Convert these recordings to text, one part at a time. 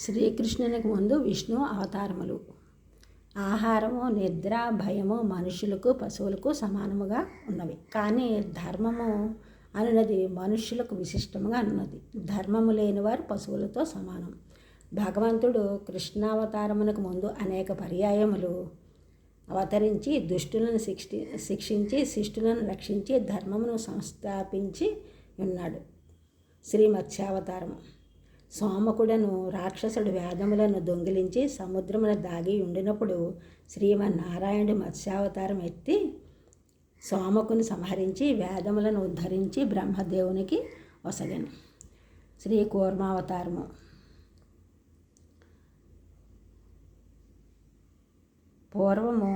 శ్రీకృష్ణునికి ముందు విష్ణు అవతారములు. ఆహారము, నిద్ర, భయము మనుషులకు, పశువులకు సమానముగా ఉన్నవి. కానీ ధర్మము అనున్నది మనుష్యులకు విశిష్టముగా ఉన్నది. ధర్మము లేనివారు పశువులతో సమానం. భగవంతుడు కృష్ణావతారమునకు ముందు అనేక పర్యాయములు అవతరించి దుష్టులను శిక్షించి శిష్టులను రక్షించి ధర్మమును సంస్థాపించి ఉన్నాడు. శ్రీ మత్స్యావతారము. సోమకుడను రాక్షసుడు వేదములను దొంగిలించి సముద్రమున దాగి ఉండినప్పుడు శ్రీమన్నారాయణుడు మత్స్యావతారం ఎత్తి సోమకుని సంహరించి వేదములను ఉద్ధరించి బ్రహ్మదేవునికి వసగను. శ్రీ కూర్మావతారము. పూర్వము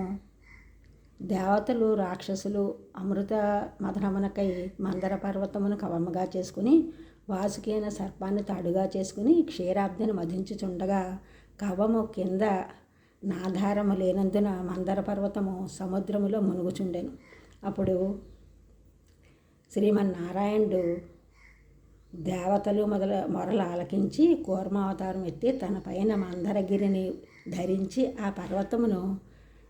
దేవతలు రాక్షసులు అమృత మదనమునకై మందర పర్వతమును కవముగా చేసుకుని వాసుకైన సర్పాన్ని తాడుగా చేసుకుని క్షీరాబ్దిని మధించుచుండగా కవము కింద నాధారము లేనందున మందర పర్వతము సముద్రములో మునుగుచుండెను. అప్పుడు శ్రీమన్నారాయణుడు దేవతలు మొరలు ఆలకించి కూర్మావతారం ఎత్తి తన పైన మందరగిరిని ధరించి ఆ పర్వతమును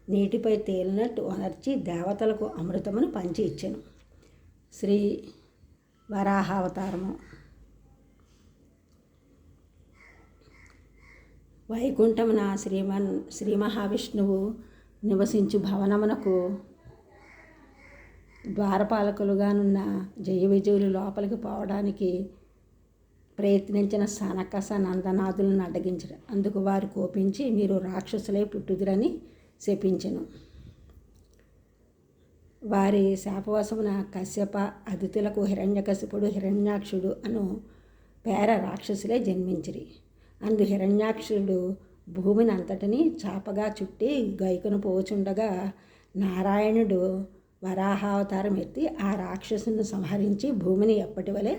నీటిపై తేలినట్టు వనర్చి దేవతలకు అమృతమును పంచి ఇచ్చెను. శ్రీ వరాహావతారము. వైకుంఠమున శ్రీ మహావిష్ణువు నివసించు భవనమునకు ద్వారపాలకులుగానున్న జయ విజయులు లోపలికి పోవడానికి ప్రయత్నించిన సనక నందనాథులను అడ్డగించరు. అందుకు వారు కోపించి మీరు రాక్షసులై పుట్టుదురని శపించెను. వారి శాపవశమున కశ్యప అదితులకు హిరణ్యకశిపుడు హిరణ్యాక్షుడు అను పేర రాక్షసులే జన్మించిరి. అందు హిరణ్యాక్షుడు భూమిని అంతటిని చాపగా చుట్టి గైకును పోచుండగా నారాయణుడు వరాహావతారం ఎత్తి ఆ రాక్షసుని సంహరించి భూమిని ఎప్పటి వలె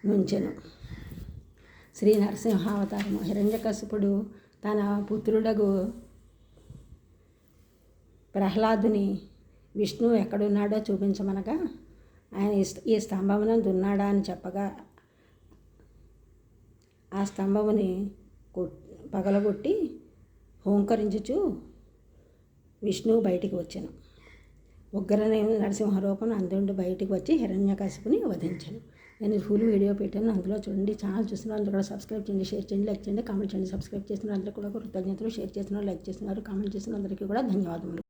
నుంచెను. శ్రీ నరసింహావతారము. హిరణ్యకశిపుడు తన పుత్రుడగు ప్రహ్లాదుని విష్ణువు ఎక్కడున్నాడో చూపించమనగా ఆయన ఈ స్తంభమునందు ఉన్నాడా అని చెప్పగా ఆ స్తంభముని పగలగొట్టి హోంకరించుచు విష్ణువు బయటికి వచ్చాను. ఉగ్రనైన నరసింహరూపం అందుండి బయటికి వచ్చి హిరణ్యకశిపుని వధించాను. నేను ఫుల్ వీడియో పెట్టాను, అందులో చూడండి. ఛానల్ చూస్తున్నారు అందరూ కూడా సబ్స్క్రైబ్ చేయండి, షేర్ చేయండి, లైక్ చేయండి, కామెంట్ చేయండి. సబ్స్క్రైబ్ చేస్తున్నారు అందరికీ కూడా కృతజ్ఞతలు. షేర్ చేస్తున్నారు, లైక్ చేస్తున్నారు, కామెంట్ చేస్తున్నారు అందరికీ కూడా ధన్యవాదములు.